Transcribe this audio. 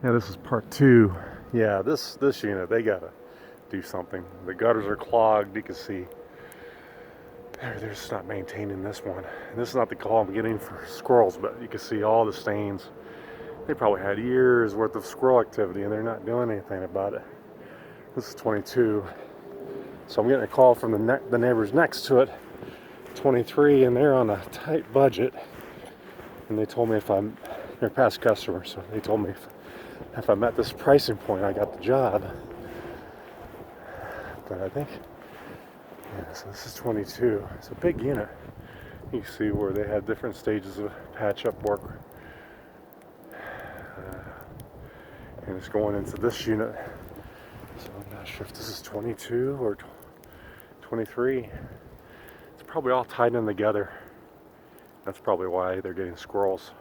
Yeah, this is part 2. Yeah, this unit, they gotta do something. The gutters are clogged. You can see they're just not maintaining this one. And this is not the call I'm getting for squirrels, but you can see all the stains. They probably had years worth of squirrel activity and they're not doing anything about it. This is 22. So I'm getting a call from the neighbors next to it, 23, and they're on a tight budget. And they told me they're past customers, so they told me if I met this pricing point, I got the job. But I think, yeah, so this is 22. It's a big unit. You can see where they had different stages of patch-up work. And it's going into this unit. So I'm not sure if this is 22 or 23. It's probably all tied in together. That's probably why they're getting squirrels.